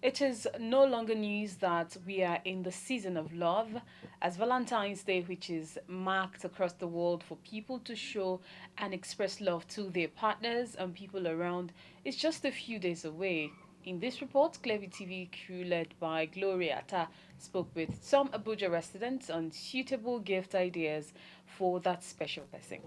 It is no longer news that we are in the season of love, as Valentine's Day, which is marked across the world for people to show and express love to their partners and people around, is just a few days away. In this report, Clearview TV crew led by Gloria Atta spoke with some Abuja residents on suitable gift ideas for that special person.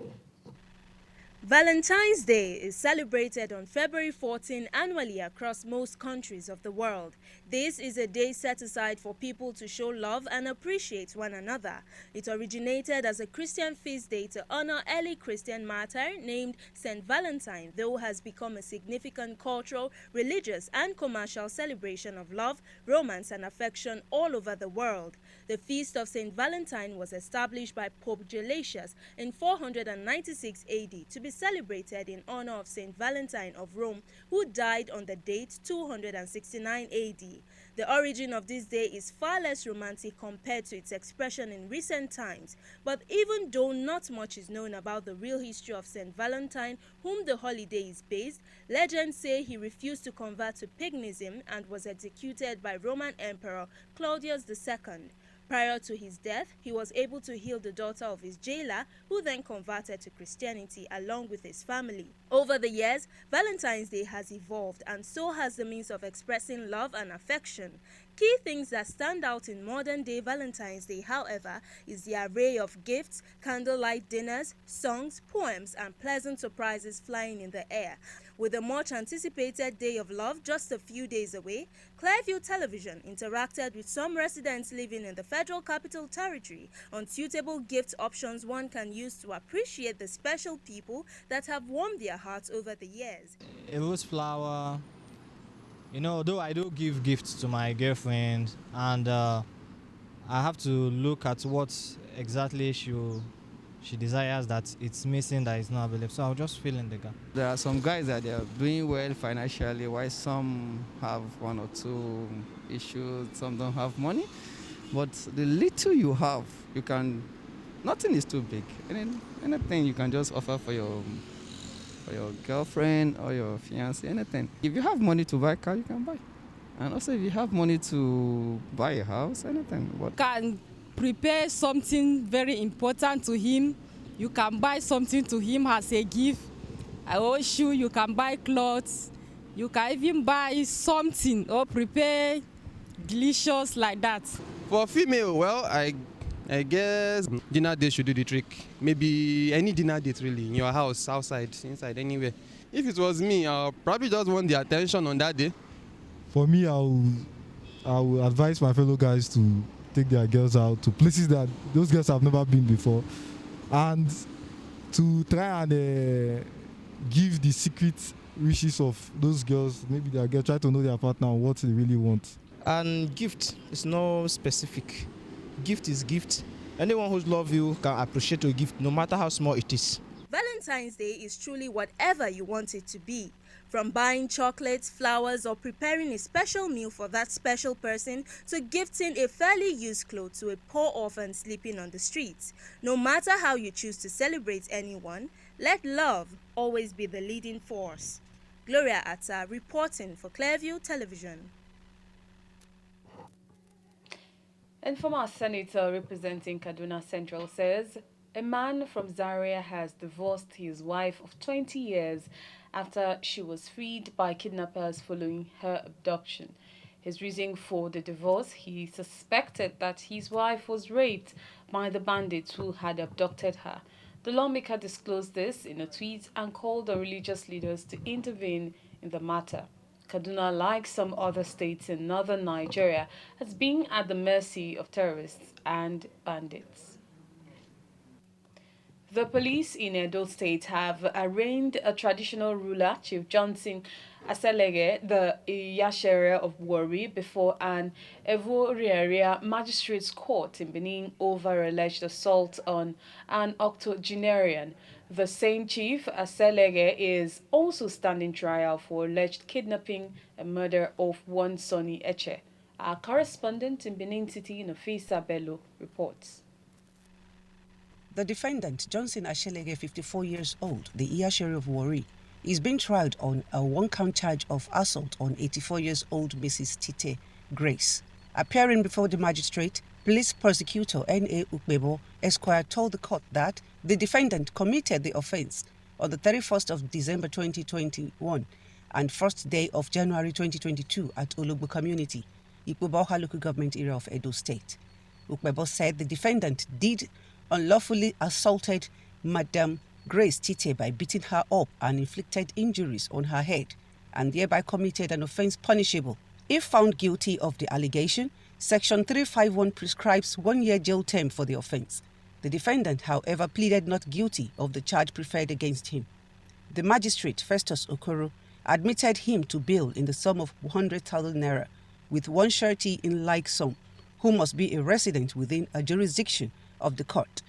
Valentine's Day is celebrated on February 14 annually across most countries of the world. This is a day set aside for people to show love and appreciate one another. It originated as a Christian feast day to honor early Christian martyr named Saint Valentine, though has become a significant cultural, religious, and commercial celebration of love, romance, and affection all over the world. The feast of Saint Valentine was established by Pope Gelasius in 496 AD to be celebrated in honor of Saint Valentine of Rome, who died on the date 269 AD. The origin of this day is far less romantic compared to its expression in recent times, but even though not much is known about the real history of Saint Valentine, whom the holiday is based, legends say he refused to convert to paganism and was executed by Roman Emperor Claudius II. Prior to his death, he was able to heal the daughter of his jailer, who then converted to Christianity along with his family. Over the years, Valentine's Day has evolved, and so has the means of expressing love and affection. Key things that stand out in modern-day Valentine's Day, however, is the array of gifts, candlelight dinners, songs, poems, and pleasant surprises flying in the air. With the much-anticipated Day of Love just a few days away, Clearview Television interacted with some residents living in the Federal Capital Territory on suitable gift options one can use to appreciate the special people that have warmed their hearts over the years. A rose flower. Though I do give gifts to my girlfriend, and I have to look at what exactly she desires that it's missing, that is not available. So I'll just fill in the gap. There are some guys that they are doing well financially, while some have one or two issues, some don't have money. But the little you have, nothing is too big. Anything you can just offer for your girlfriend or your fiancé, anything. If you have money to buy a car, you can buy. And also if you have money to buy a house, anything. Can prepare something very important to him. You can buy something to him as a gift. You can buy clothes. You can even buy something or prepare delicious like that. For female, well, I guess dinner date should do the trick. Maybe any dinner date really, in your house, outside, inside, anywhere. If it was me, I'll probably just want the attention on that day. For me, I will advise my fellow guys to take their girls out to places that those girls have never been before, and to try and give the secret wishes of those girls. Maybe their girl try to know their partner and what they really want. And gift is no specific. Gift is gift. Anyone who loves you can appreciate your gift, no matter how small it is. Valentine's Day is truly whatever you want it to be. From buying chocolates, flowers, or preparing a special meal for that special person, to gifting a fairly used clothes to a poor orphan sleeping on the streets. No matter how you choose to celebrate anyone, let love always be the leading force. Gloria Atta reporting for Clearview Television. And former senator representing Kaduna Central says a man from Zaria has divorced his wife of 20 years after she was freed by kidnappers following her abduction. His reason for the divorce, he suspected that his wife was raped by the bandits who had abducted her. The lawmaker disclosed this in a tweet and called on religious leaders to intervene in the matter. Kaduna, like some other states in northern Nigeria, has been at the mercy of terrorists and bandits. The police in Edo State have arraigned a traditional ruler, Chief Johnson Aselege, the Iyashere of Warri, before an Evo magistrate's court in Benin over alleged assault on an octogenarian. The same chief, Aselege, is also standing trial for alleged kidnapping and murder of one Sonny Eche. Our correspondent in Benin City, Nafisa Bello, reports. The defendant, Johnson Ashelege, 54 years old, the Iyashere of Warri, is being tried on a one-count charge of assault on 84-years-old Mrs. Tite Grace. Appearing before the magistrate, police prosecutor N.A. Ukbebo Esquire told the court that the defendant committed the offence on the 31st of December 2021 and 1st day of January 2022 at Ologbo Community, Ikpoboha local government area of Edo State. Ukbebo said the defendant did unlawfully assaulted Madam Grace Tite by beating her up and inflicted injuries on her head and thereby committed an offence punishable. If found guilty of the allegation, Section 351 prescribes 1-year jail term for the offence. The defendant, however, pleaded not guilty of the charge preferred against him. The magistrate, Festus Okoro, admitted him to bail in the sum of 100,000 naira, with one surety in like sum, who must be a resident within a jurisdiction of the court.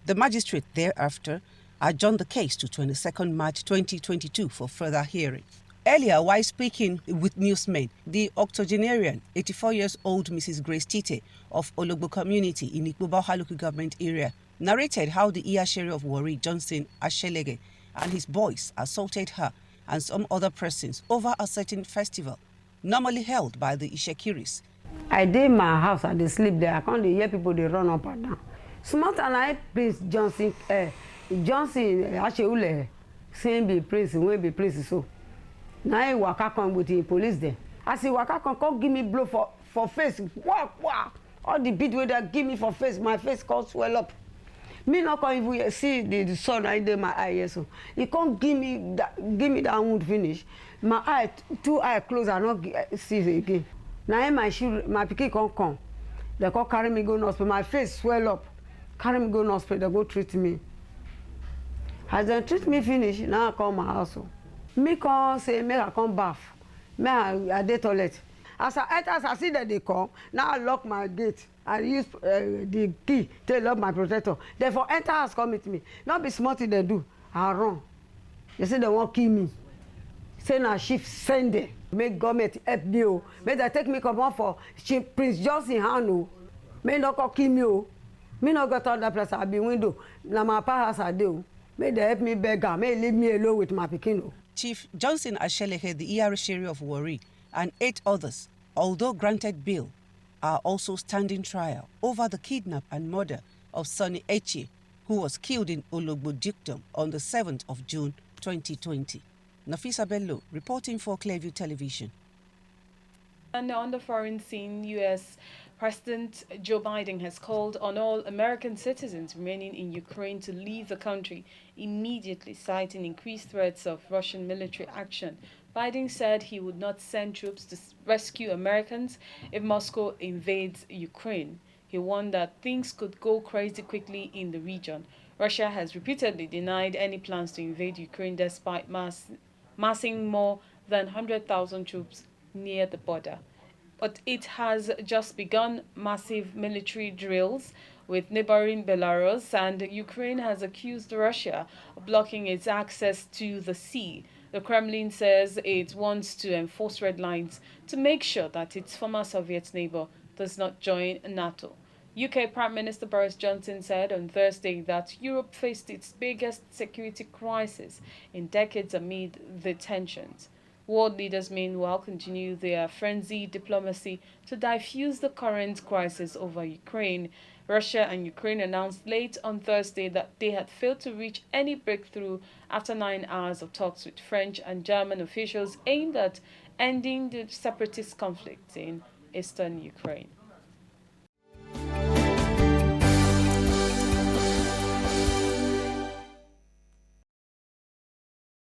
The magistrate thereafter adjourned the case to 22nd March 2022 for further hearing. Earlier, while speaking with newsmen, the octogenarian, 84-years-old Mrs. Grace Tite of Ologbo Community in Ikpoboha local government area narrated how the Iyashere of Warri, Johnson Ashelege, and his boys assaulted her and some other persons over a certain festival, normally held by the Ishekiris. I did my house, I dey sleep there. I can't hear people they run up and down. Smart and I Prince Johnson Asheule saying be prince, when be prince so. Now I waka come with the police there. I say waka come give me blow for face. Wow. All the beat wey they give me for face, my face can't swell up. Me not can even see the sun I did my eye so. He can't give me that wound finish. My eye, 2 eye closed, I not see it again. Now my pikin can't come. They can't carry me go to hospital. My face swell up. Carry me go to hospital. They go treat me. As they treat me finish, now I come my house. Me come say make I come bath. Me I dey toilet. As I enter, as I see that they come, now I lock my gate. I use the key to lock my protector. Therefore, enter house come meet me. Not be smart thing they do. I run. They say they won't kill me. Say na shift send them. Make government help me. Make they take me come on for Prince Johnson hand. Make no come kill me. Me no go to that place. I be window. Na my house I do. Make they help me beg her. Make leave me alone with my pikin. Chief Johnson Ashelege, the Iyashere of Warri, and 8 others, although granted bail, are also standing trial over the kidnap and murder of Sonny Echi, who was killed in Ologbo Dukedom on the 7th of June 2020. Nafisa Bello, reporting for Clearview Television. And on the foreign scene, U.S. President Joe Biden has called on all American citizens remaining in Ukraine to leave the country immediately, citing increased threats of Russian military action. Biden said he would not send troops to rescue Americans if Moscow invades Ukraine. He warned that things could go crazy quickly in the region. Russia has repeatedly denied any plans to invade Ukraine despite massing more than 100,000 troops near the border. But it has just begun massive military drills with neighboring Belarus, and Ukraine has accused Russia of blocking its access to the sea. The Kremlin says it wants to enforce red lines to make sure that its former Soviet neighbor does not join NATO. UK Prime Minister Boris Johnson said on Thursday that Europe faced its biggest security crisis in decades amid the tensions. World leaders, meanwhile, continue their frenzied diplomacy to diffuse the current crisis over Ukraine. Russia and Ukraine announced late on Thursday that they had failed to reach any breakthrough after 9 hours of talks with French and German officials aimed at ending the separatist conflict in eastern Ukraine.